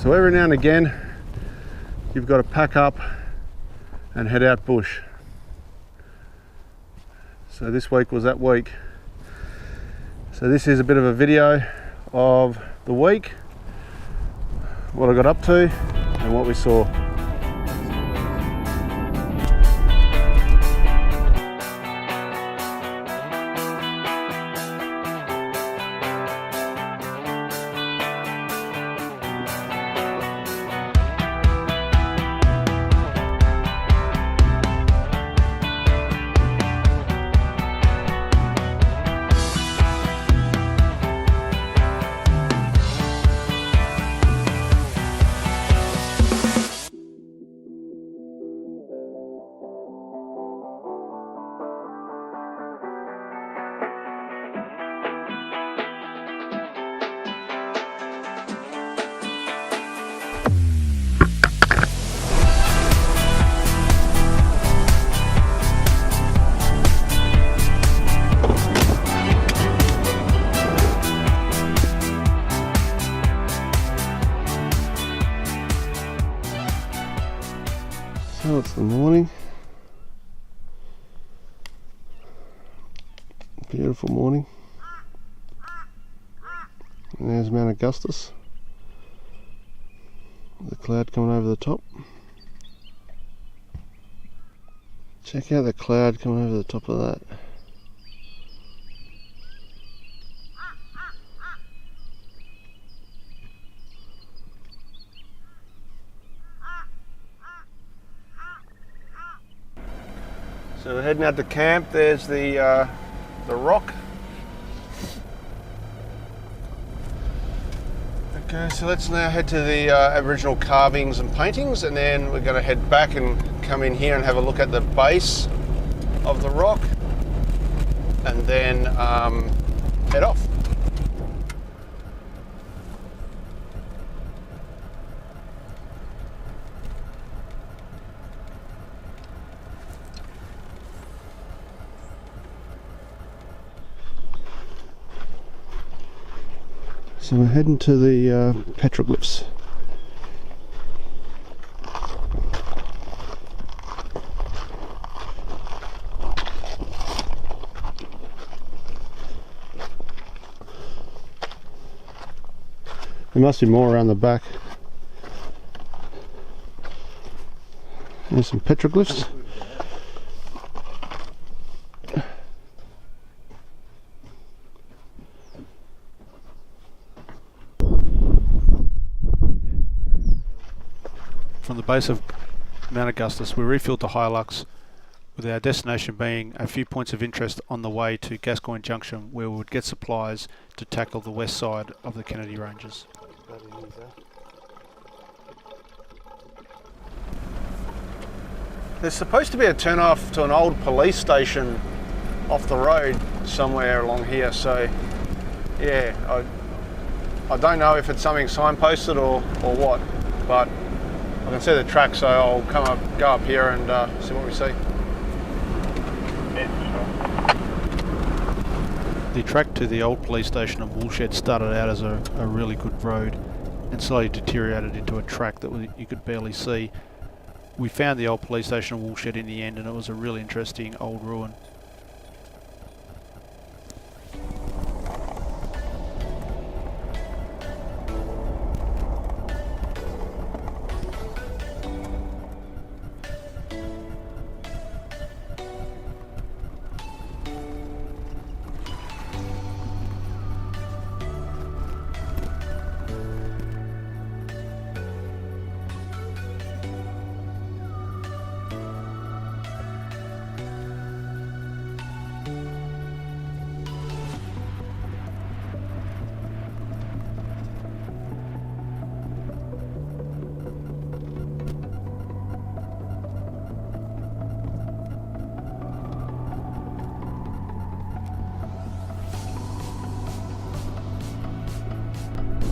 So every now and again you've got to pack up and head out bush. So this week was that week. So this is a bit of a video of the week, what I got up to and what we saw. So it's the morning, beautiful morning, and there's Mount Augustus, the cloud coming over the top. Check out the cloud coming over the top of that. So we're heading out to camp. There's the rock. Okay, so let's now head to the Aboriginal carvings and paintings, and then we're going to head back and come in here and have a look at the base of the rock, and then head off. So we're heading to the petroglyphs. There must be more around the back. There's some petroglyphs. From the base of Mount Augustus, we refilled to Hilux, with our destination being a few points of interest on the way to Gascoyne Junction, where we would get supplies to tackle the west side of the Kennedy Ranges. There's supposed to be a turn off to an old police station off the road somewhere along here, so yeah, I don't know if it's something signposted or what, but I can see the track, so I'll go up here and see what we see. Yeah, sure. The track to the old police station of Woolshed started out as a really good road and slowly deteriorated into a track that you could barely see. We found the old police station of Woolshed in the end, and it was a really interesting old ruin.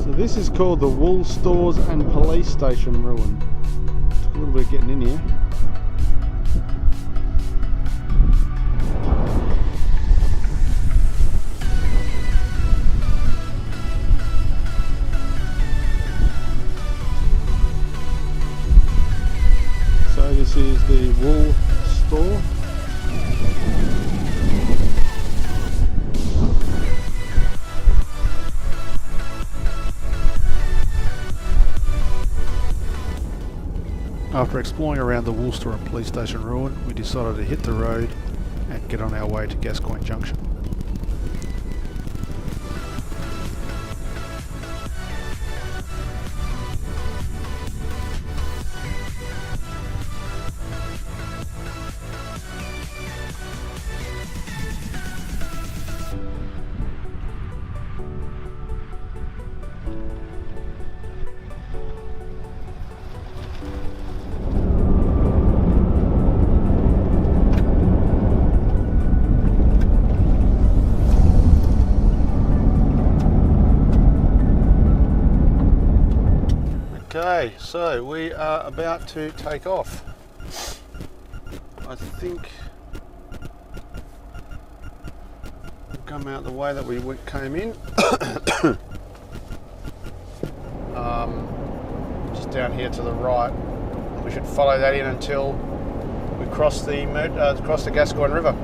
So this is called the Wool Stores and Police Station Ruin. Took a little bit of getting in here. wool store. After exploring around the wool store and police station ruin, we decided to hit the road and get on our way to Gascoyne Junction. Okay, so we are about to take off. I think we'll come out the way that we came in. Just down here to the right. We should follow that in until we cross the Gascoyne River.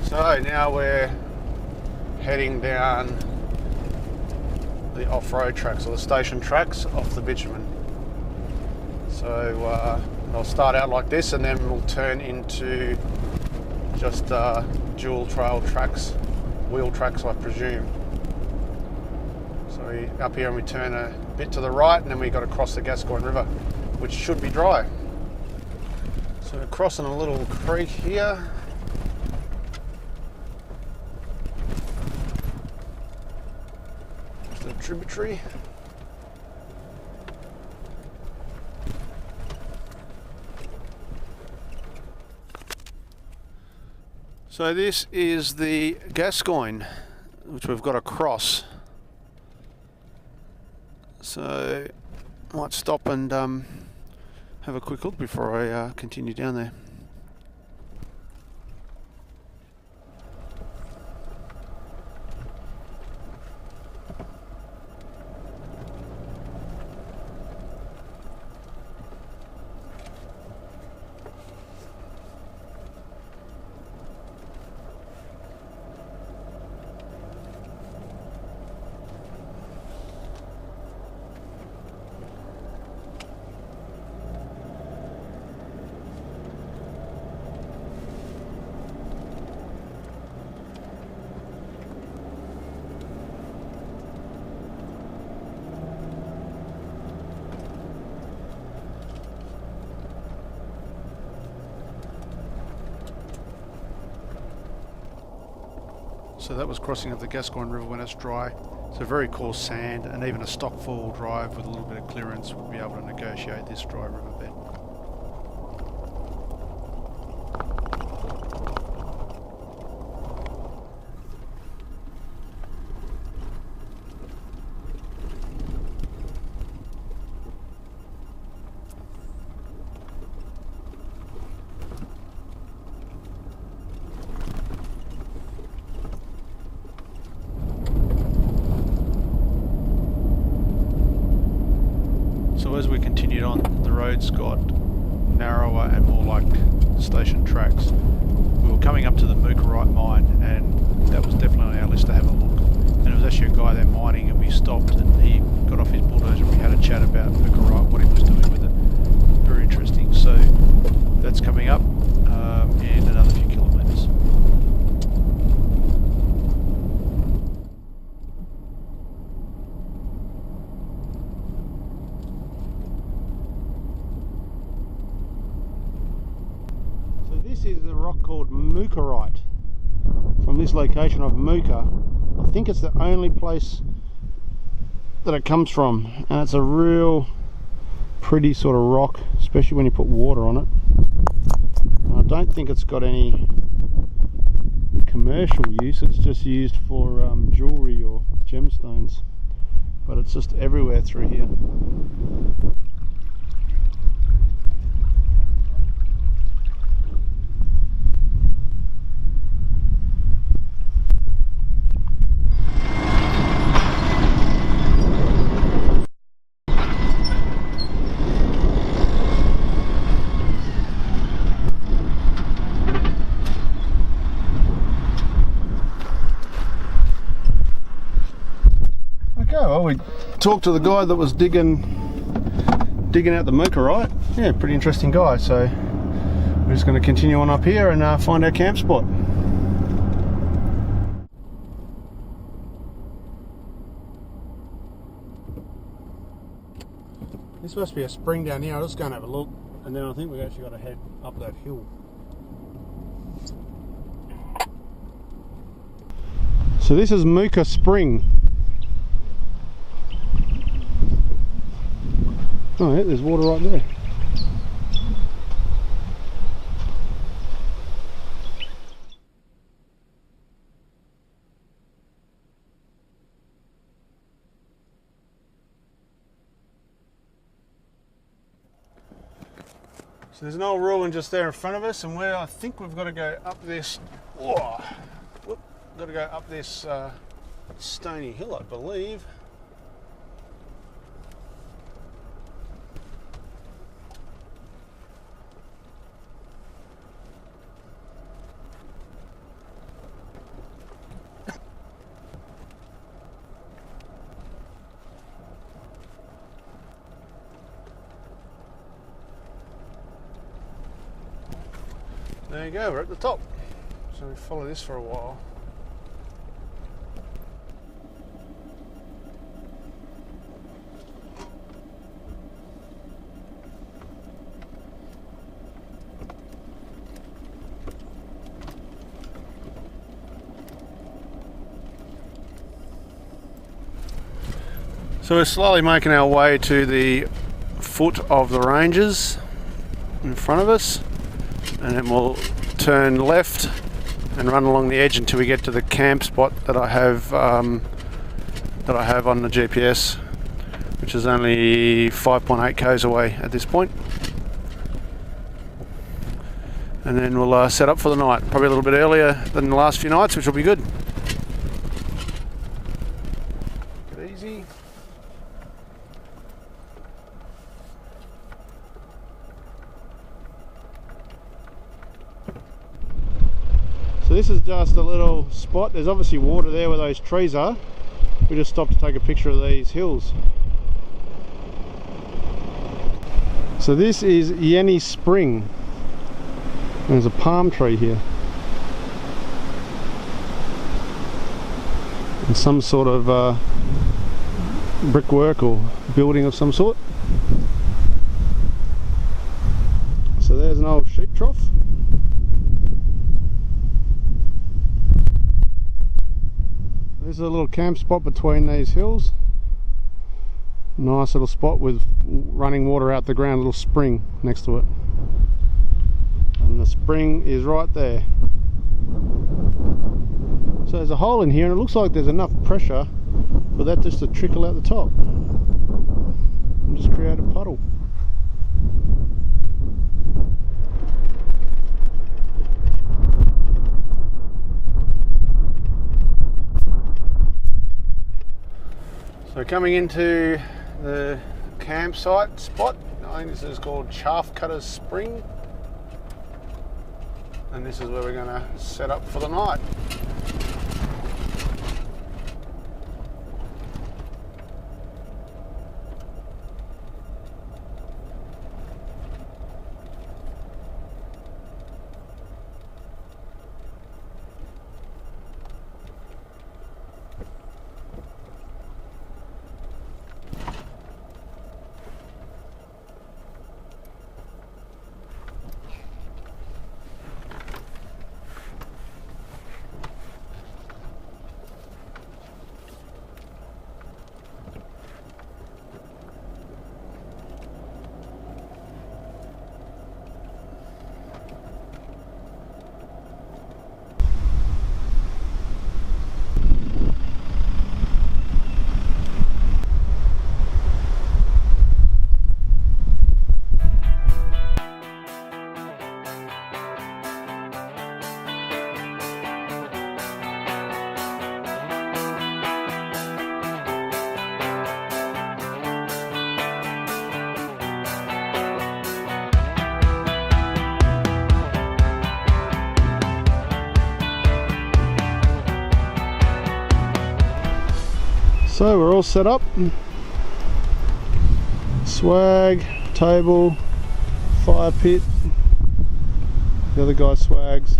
So now we're heading down the off-road tracks, or the station tracks off the bitumen. So I'll start out like this and then we'll turn into just dual trail tracks, wheel tracks I presume. So up here and we turn a bit to the right and then we got to cross the Gascoyne River, which should be dry. So we're crossing a little creek here. Tributary. So this is the Gascoyne, which we've got to cross. So I might stop and have a quick look before I continue down there. So that was crossing of the Gascoyne River when it's dry. So very coarse sand, and even a stock four-wheel drive with a little bit of clearance would be able to negotiate this dry riverbed. So as we continued on, the roads got narrower and more like station tracks. We were coming up to the Mucca mine, and that was definitely on our list to have a look. And there was actually a guy there mining, and we stopped and he got off his bulldozer and we had a chat about Mucca, what he was doing with it. Very interesting. So that's coming up in another few kilometres. This is a rock called Mucca from this location of Mucca. I think it's the only place that it comes from, and it's a real pretty sort of rock, especially when you put water on it. And I don't think it's got any commercial use, it's just used for jewellery or gemstones, but it's just everywhere through here. go. Well, we talked to the guy that was digging out the Mucca, right? Yeah, pretty interesting guy. So we're just going to continue on up here and find our camp spot. This must be a spring down here. I'll just go and have a look, and then I think we've actually got to head up that hill. So this is Mucca Spring. Oh yeah, there's water right there. So there's an old ruin just there in front of us, and I think we've got to go up this. Got to go up this stony hill, I believe. There you go, we're at the top. So we follow this for a while. So we're slowly making our way to the foot of the ranges in front of us, and then we'll turn left and run along the edge until we get to the camp spot that I have on the GPS, which is only 5.8 k's away at this point. And then we'll set up for the night, probably a little bit earlier than the last few nights, which will be good. Get easy. So this is just a little spot. There's obviously water there where those trees are. We just stopped to take a picture of these hills. So this is Yenny Spring. There's a palm tree here. And some sort of brickwork or building of some sort. So there's an old sheep trough. This is a little camp spot between these hills. Nice little spot with running water out the ground, a little spring next to it. And the spring is right there. So there's a hole in here, and it looks like there's enough pressure for that just to trickle out the top and just create a puddle. So coming into the campsite spot, I think this is called Chaff Cutters Spring, and this is where we're going to set up for the night. So we're all set up. Swag, table, fire pit. The other guy swags.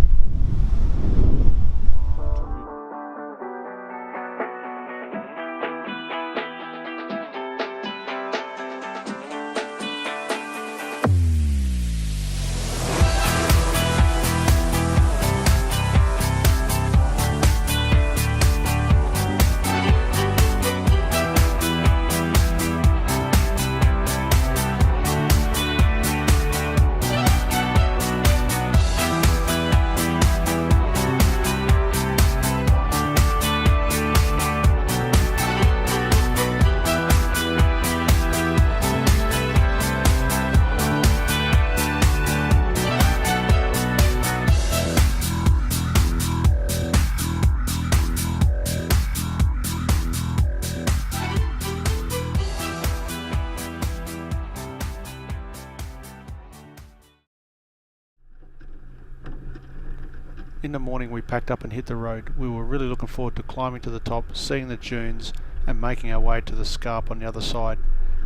In the morning we packed up and hit the road. We were really looking forward to climbing to the top, seeing the dunes and making our way to the scarp on the other side.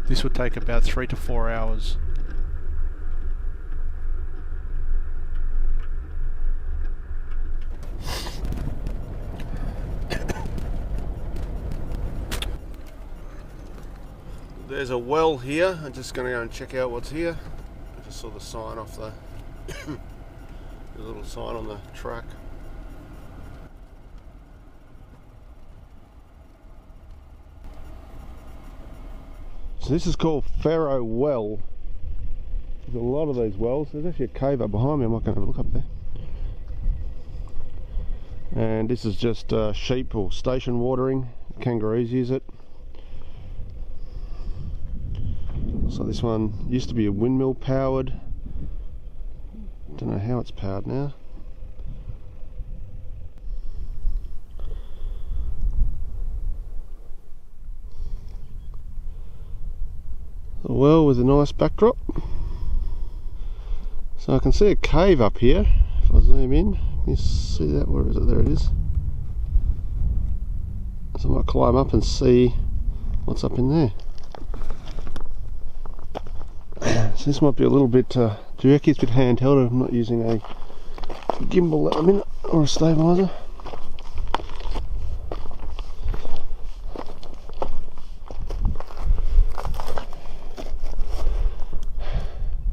This would take about 3 to 4 hours. There's a well here. I'm just going to go and check out what's here. I just saw the sign off the the little sign on the track. So this is called Pharaoh Well. There's a lot of these wells. There's actually a cave up behind me. I might go and have a look up there. And this is just sheep or station watering. Kangaroos use it. So this one used to be a windmill powered. Don't know how it's powered now. A well with a nice backdrop. So I can see a cave up here. If I zoom in, can you see that? Where is it? There it is. So I might climb up and see what's up in there. So this might be a little bit jerky, it's a bit handheld. I'm not using a gimbal at the minute or a stabilizer.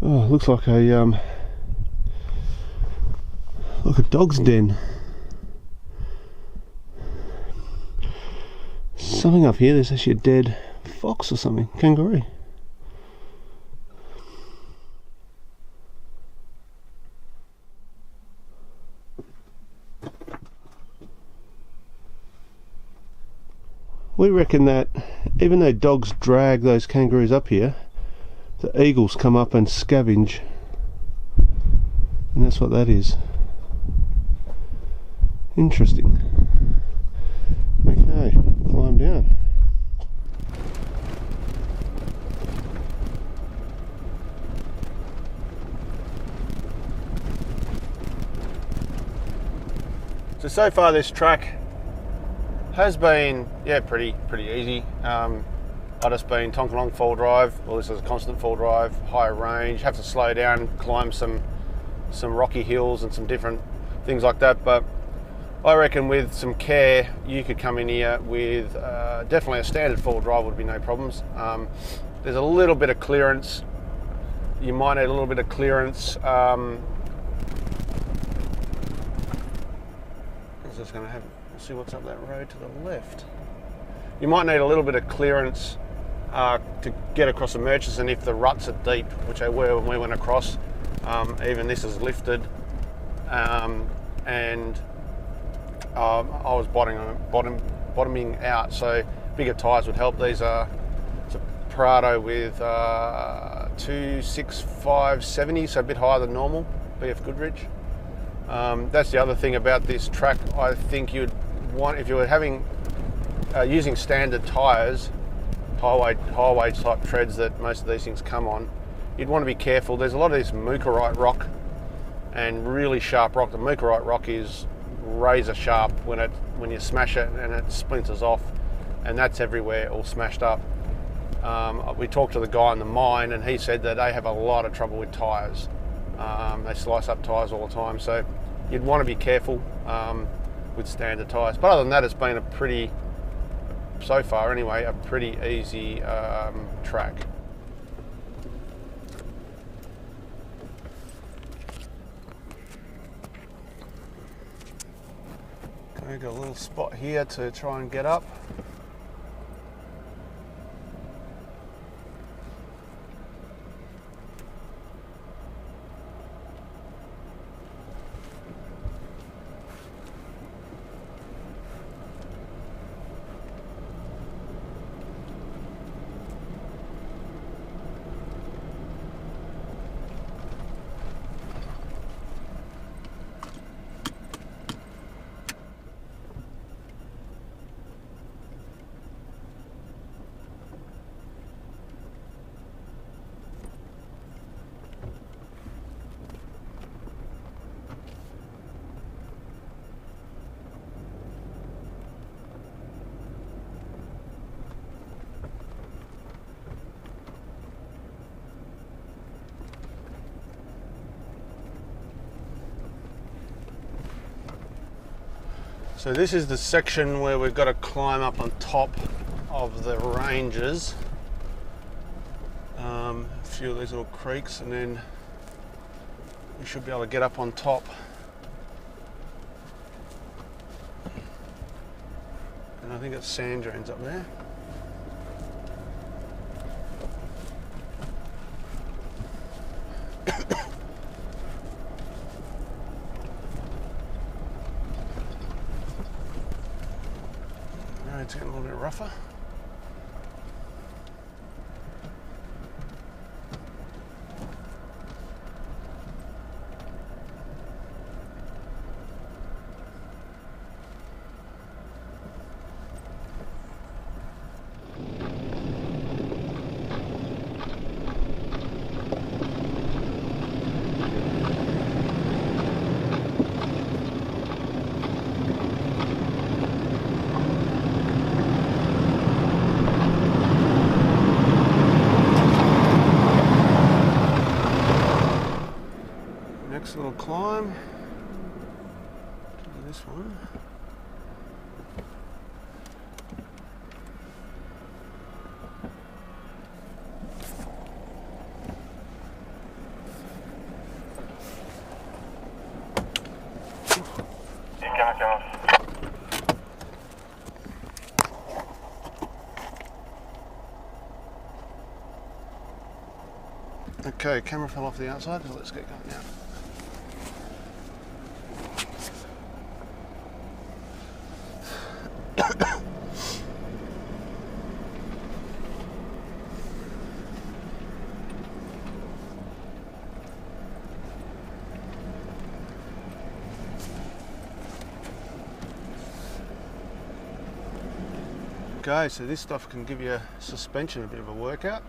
Oh, it looks like a dog's den. Something up here. There's actually a dead fox or something, kangaroo. We reckon that even though dogs drag those kangaroos up here, the eagles come up and scavenge, and that's what that is. Interesting. Okay, climb down. So far this track has been, yeah, pretty easy. I've just been tonking along full drive. Well, this is a constant full drive, high range. Have to slow down, climb some rocky hills and some different things like that. But I reckon with some care, you could come in here with definitely a standard full drive would be no problems. There's a little bit of clearance. You might need a little bit of clearance. Just going to see what's up that road to the left. You might need a little bit of clearance to get across the Murchison if the ruts are deep, which they were when we went across. Even this is lifted, and I was bottoming out, so bigger tyres would help. These are it's a Prado with 265/70, so a bit higher than normal, BF Goodrich. That's the other thing about this track. I think you'd want, if you were having using standard tyres, highway type treads that most of these things come on, you'd want to be careful. There's a lot of this Mucca rock and really sharp rock. The Mucca rock is razor sharp when you smash it and it splinters off. and that's everywhere, all smashed up. We talked to the guy in the mine, and he said that they have a lot of trouble with tyres. They slice up tyres all the time, so you'd want to be careful with standard tyres. But other than that, it's been a pretty, so far anyway, a pretty easy track. Okay, got a little spot here to try and get up. So this is the section where we've got to climb up on top of the ranges, a few of these little creeks, and then we should be able to get up on top. And I think it's sand dunes up there. It's getting a little bit rougher. Little climb to this one. Okay, camera fell off the outside, so let's get going now. Okay, so this stuff can give your suspension a bit of a workout.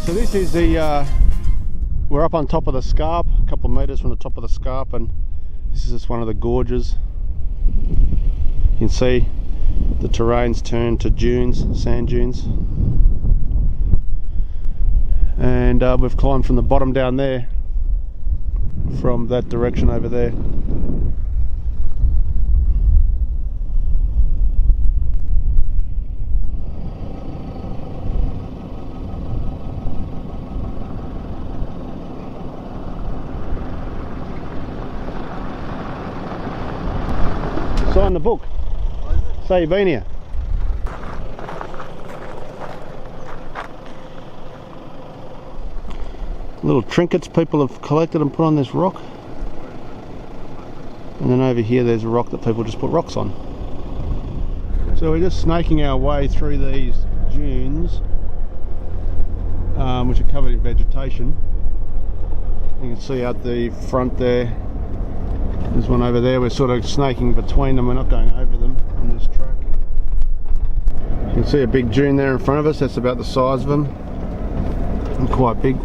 So this is the, we're up on top of the scarp, a couple of meters from the top of the scarp, and this is just one of the gorges. You can see the terrain's turned to dunes, sand dunes. And we've climbed from the bottom down there, from that direction over there. in the book. Say you've been here. Little trinkets people have collected and put on this rock. And then over here there's a rock that people just put rocks on. So we're just snaking our way through these dunes, which are covered in vegetation. You can see out the front there, there's one over there. We're sort of snaking between them, we're not going over them on this track. You can see a big dune there in front of us, that's about the size of them, and quite big.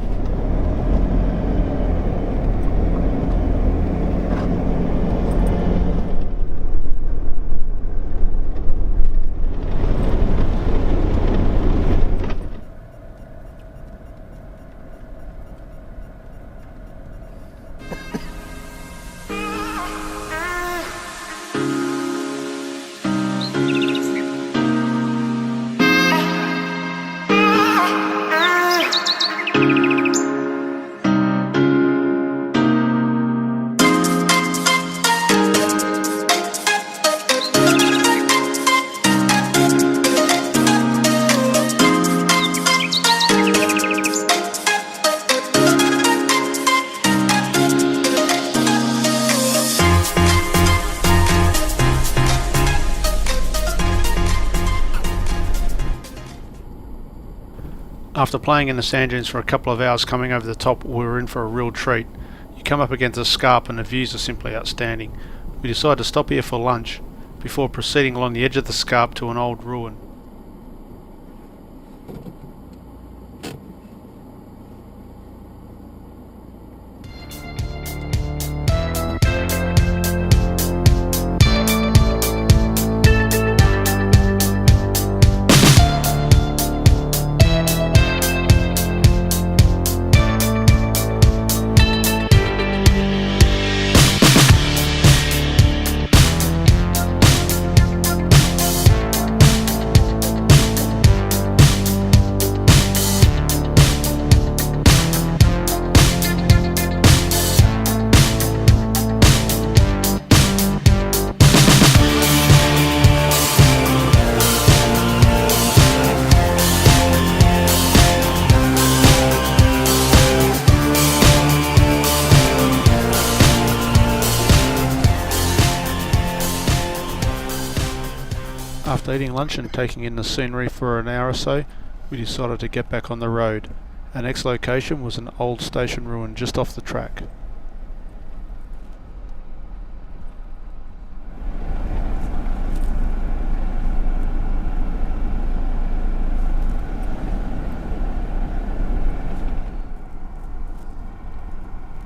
After playing in the sand dunes for a couple of hours coming over the top, we were in for a real treat. You come up against a scarp and the views are simply outstanding. We decided to stop here for lunch before proceeding along the edge of the scarp to an old ruin. After eating lunch and taking in the scenery for an hour or so, we decided to get back on the road. Our next location was an old station ruin just off the track.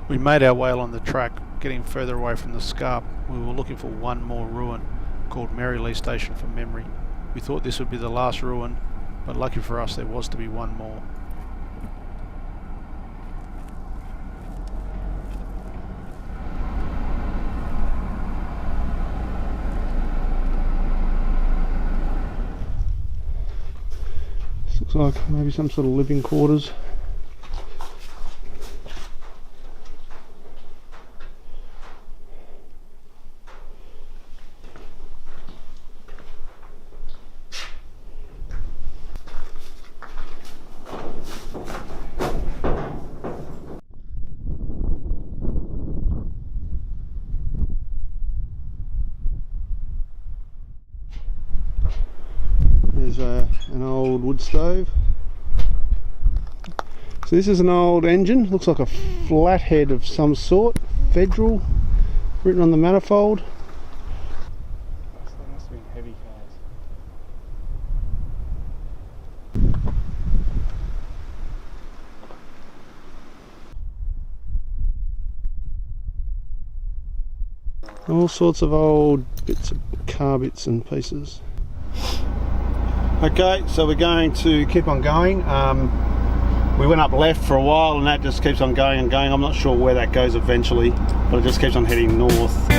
We made our way along the track, getting further away from the scarp. We were looking for one more ruin, called Marylee Station from memory. We thought this would be the last ruin, but lucky for us there was to be one more. This looks like maybe some sort of living quarters. There's an old wood stove. So this is an old engine, looks like a flathead of some sort, Federal, written on the manifold. That must have been heavy cars. All sorts of old bits of car bits and pieces. Okay, so we're going to keep on going. We went up left for a while and that just keeps on going and going. I'm not sure where that goes eventually, but it just keeps on heading north.